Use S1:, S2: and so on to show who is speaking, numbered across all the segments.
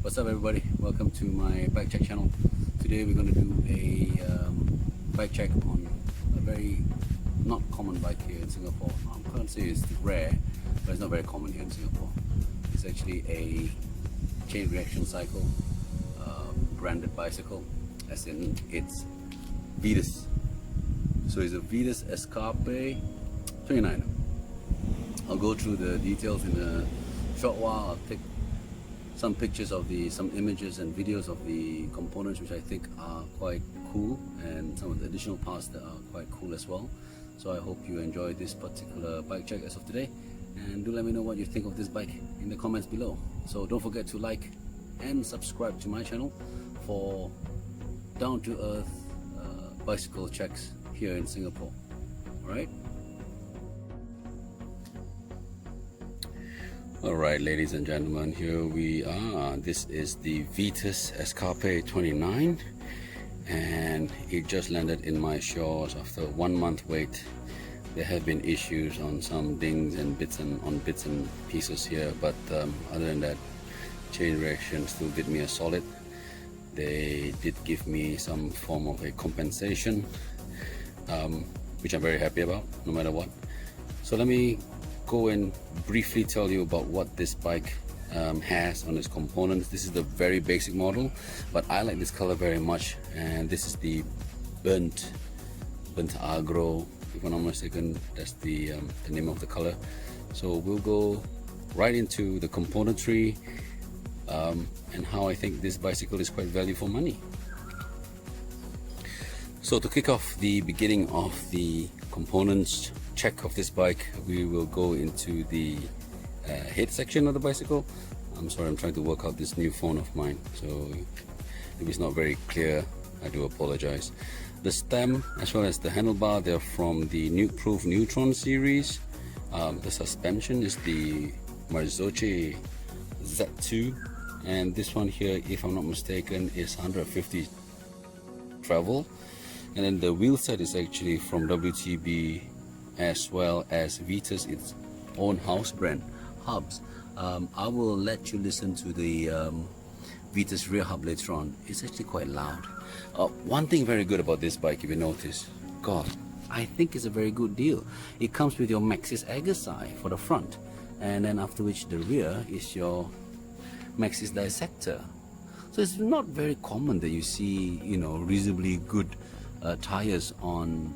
S1: What's up everybody, welcome to my bike check channel. Today we're going to do a bike check on a very not common bike here in Singapore. I can't say it's rare, but it's not very common here in Singapore. It's actually a chain reaction cycle, branded bicycle, as in it's VITUS. So it's a VITUS ESCARPE 29. I'll go through the details in a short while. I'll take some pictures of some images and videos of the components, which I think are quite cool, and some of the additional parts that are quite cool as well. So I hope you enjoy this particular bike check as of today, and do let me know what you think of this bike in the comments below. So don't forget to like and subscribe to my channel for down-to-earth bicycle checks here in Singapore. Alright? Alright, ladies and gentlemen, here we are. This is the VITUS ESCARPE 29, and it just landed in my shores after 1 month wait. There have been issues on some dings and bits and pieces here, but other than that, chain reaction still did me a solid. They did give me some form of a compensation, which I'm very happy about, no matter what. So let me go and briefly tell you about what this bike has on its components. This is the very basic model, but I like this color very much, and this is the burnt agro, if I'm not mistaken. That's the name of the color. So we'll go right into the componentry and how I think this bicycle is quite value for money. So to kick off the beginning of the components check of this bike, we will go into the head section of the bicycle. I'm sorry, I'm trying to work out this new phone of mine, so if it's not very clear, I do apologize. The stem as well as the handlebar, they're from the Nuke-Proof Neutron series. The suspension is the Marzocchi Z2, and this one here, if I'm not mistaken, is 150 travel. And then the wheel set is actually from WTB as well as VITUS, its own house brand, hubs. I will let you listen to the VITUS rear hub later on. It's actually quite loud. One thing very good about this bike, if you notice, God, I think it's a very good deal. It comes with your Maxxis Agassiz for the front, and then after which the rear is your Maxxis Dissector. So it's not very common that you see, you know, reasonably good tires on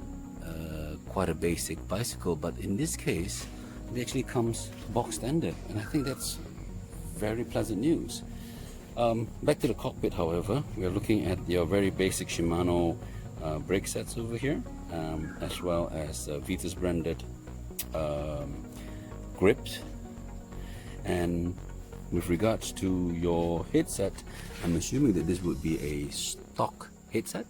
S1: quite a basic bicycle, but in this case it actually comes box standard, and I think that's very pleasant news. Back to the cockpit, however, we are looking at your very basic Shimano brake sets over here, as well as VITUS branded grips. And with regards to your headset, I'm assuming that this would be a stock headset.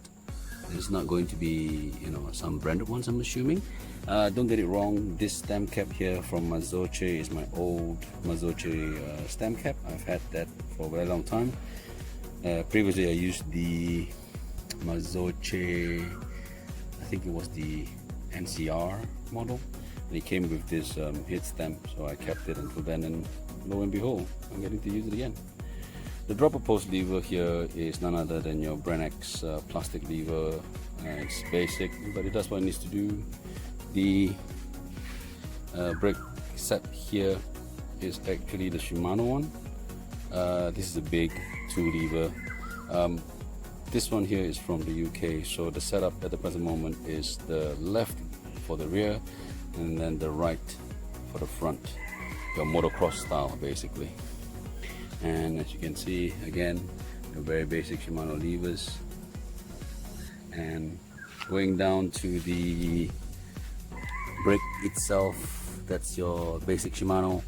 S1: It's not going to be, you know, some branded ones, I'm assuming. Don't get it wrong, this stem cap here from Marzocchi is my old Marzocchi stem cap. I've had that for a very long time. Previously I used the Marzocchi, I think it was the NCR model, and it came with this head stamp, so I kept it until then, and lo and behold, I'm getting to use it again. The dropper post lever here is none other than your Brand X plastic lever. It's basic, but it does what it needs to do. The brake set here is actually the Shimano one. This is a big 2 lever. This one here is from the UK, so the setup at the present moment is the left for the rear and then the right for the front. Your motocross style, basically. And as you can see, again, the very basic Shimano levers. And going down to the brake itself, that's your basic Shimano.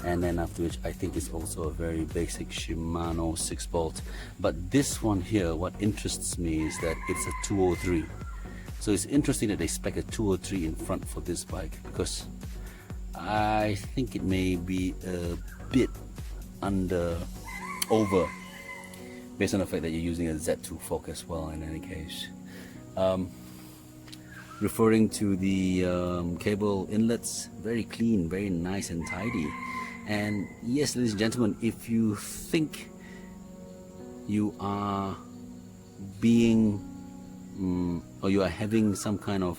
S1: And then after which, I think it's also a very basic Shimano 6-bolt. But this one here, what interests me is that it's a 203. So it's interesting that they spec a 203 in front for this bike, because I think it may be a bit over based on the fact that you're using a Z2 fork as well. In any case, referring to the cable inlets, very clean, very nice and tidy. And yes, ladies and gentlemen, if you think you are being or you are having some kind of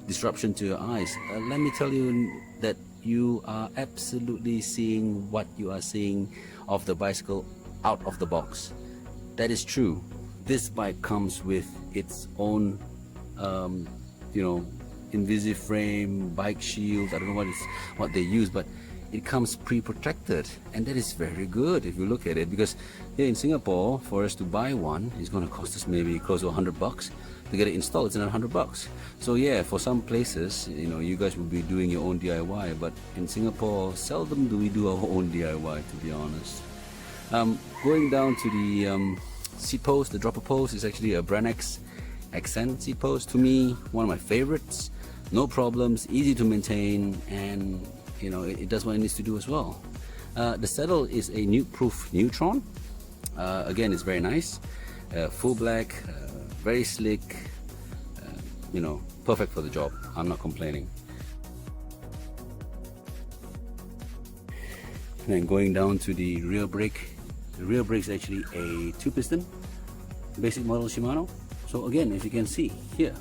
S1: disruption to your eyes, let me tell you that you are absolutely seeing what you are seeing of the bicycle out of the box. That is true. This bike comes with its own you know, Invisiframe, bike shield. I don't know what they use, but it comes pre-protected, and that is very good if you look at it, because here in Singapore, for us to buy one, it's going to cost us maybe close to $100. To get it installed, it's another $100. So yeah, for some places, you know, you guys will be doing your own DIY, but in Singapore, seldom do we do our own DIY, to be honest. Going down to the seat post, the dropper post is actually a Brand X Accent seat post. To me, one of my favorites. No problems, easy to maintain, and you know, it does what it needs to do as well. The saddle is a nuke-proof Neutron. Again, it's very nice. Full black, very slick, you know, perfect for the job. I'm not complaining. And then going down to the rear brake. The rear brake is actually a 2-piston, basic model Shimano. So again, as you can see here,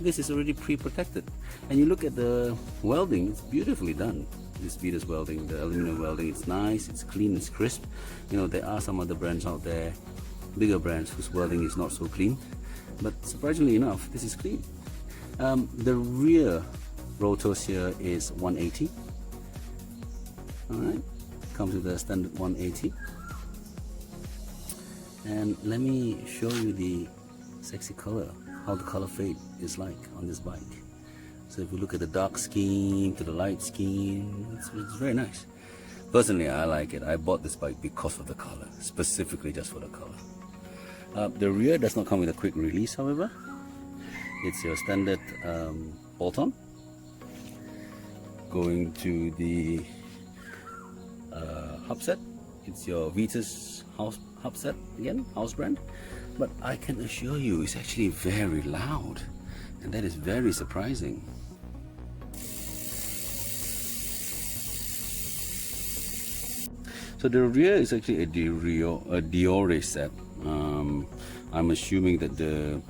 S1: this is already pre-protected. And you look at the welding, it's beautifully done. This VITUS welding, the aluminum welding, it's nice, it's clean, it's crisp. You know, there are some other brands out there, bigger brands, whose welding is not so clean, but surprisingly enough, this is clean. The rear rotors here is 180. Alright, comes with a standard 180. And let me show you the sexy color, how the color fade is like on this bike. So if you look at the dark scheme to the light scheme, it's very nice. Personally, I like it. I bought this bike because of the color, specifically just for the color. The rear does not come with a quick release, however. It's your standard bolt-on. Going to the Hubset, it's your VITUS Hubset, again, house brand. But I can assure you, it's actually very loud, and that is very surprising. So the rear is actually a Diore set. I'm assuming that the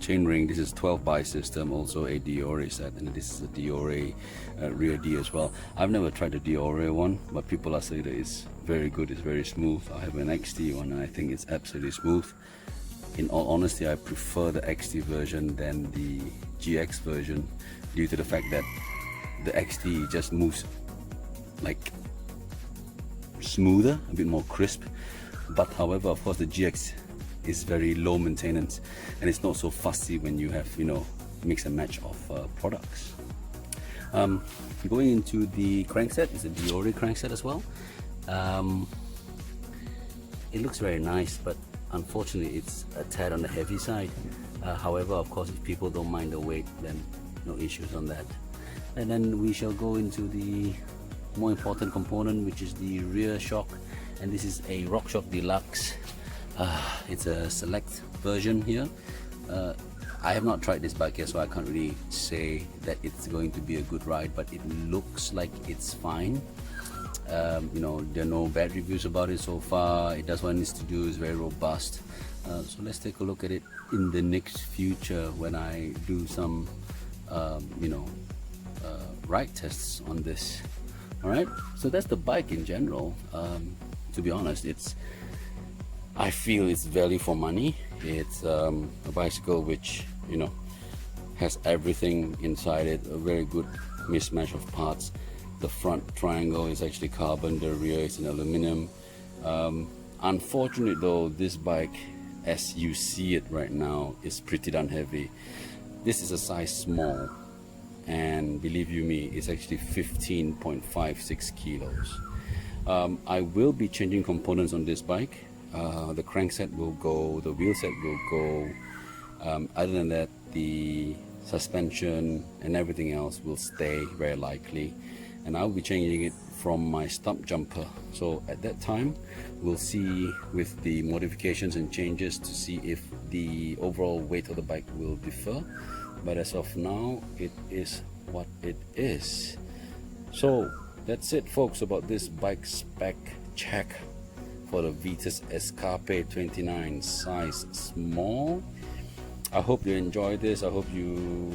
S1: chainring, this is 12-by system, also a Diore set, and this is a Diore rear D as well. I've never tried the Diore one, but people are saying that it's very good, it's very smooth. I have an XT one, and I think it's absolutely smooth. In all honesty, I prefer the XT version than the GX version, due to the fact that the XT just moves like smoother, a bit more crisp. But however, of course, the GX is very low maintenance, and it's not so fussy when you have, you know, mix and match of products. Going into the crankset, it's a Diore crankset as well. It looks very nice, but unfortunately it's a tad on the heavy side. However, of course, if people don't mind the weight, then no issues on that. And then we shall go into the more important component, which is the rear shock, and this is a RockShox Deluxe. It's a select version here. I have not tried this bike yet, so I can't really say that it's going to be a good ride, but it looks like it's fine. You know, there are no bad reviews about it so far. It does what it needs to do, it's very robust. So let's take a look at it in the next future when I do some you know, ride tests on this. Alright, so that's the bike in general. To be honest, I feel it's value for money. It's a bicycle which, you know, has everything inside it, a very good mismatch of parts. The front triangle is actually carbon, the rear is in aluminum. Unfortunately though, this bike, as you see it right now, is pretty darn heavy. This is a size small, and believe you me, it's actually 15.56 kilos. I will be changing components on this bike. The crankset will go, the wheel set will go. Other than that, the suspension and everything else will stay very likely, and I'll be changing it from my stump jumper. So at that time, we'll see with the modifications and changes to see if the overall weight of the bike will differ. But as of now, it is what it is. So that's it, folks, about this bike spec check for the VITUS ESCARPE 29 size small. I hope you enjoyed this. I hope you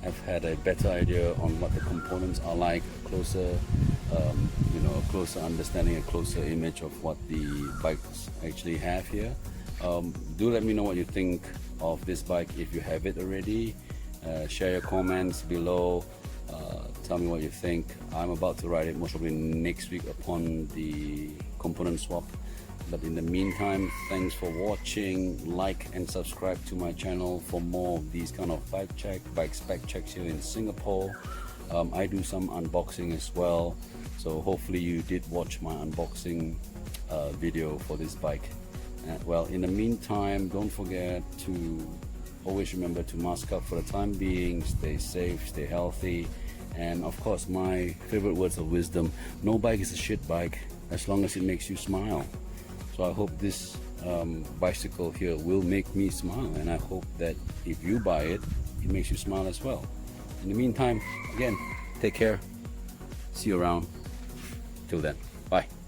S1: have had a better idea on what the components are like, a closer closer understanding, a closer image of what the bikes actually have here. Do let me know what you think of this bike if you have it already. Share your comments below. Tell me what you think. I'm about to ride it most probably next week upon the component swap. But in the meantime, thanks for watching. Like and subscribe to my channel for more of these kind of bike spec checks here in Singapore. I do some unboxing as well, so hopefully you did watch my unboxing video for this bike. Well, in the meantime, don't forget to always remember to mask up for the time being. Stay safe, stay healthy, and of course my favorite words of wisdom: no bike is a shit bike as long as it makes you smile. So I hope this bicycle here will make me smile, and I hope that if you buy it, it makes you smile as well. In the meantime, again, take care. See you around. Till then, bye.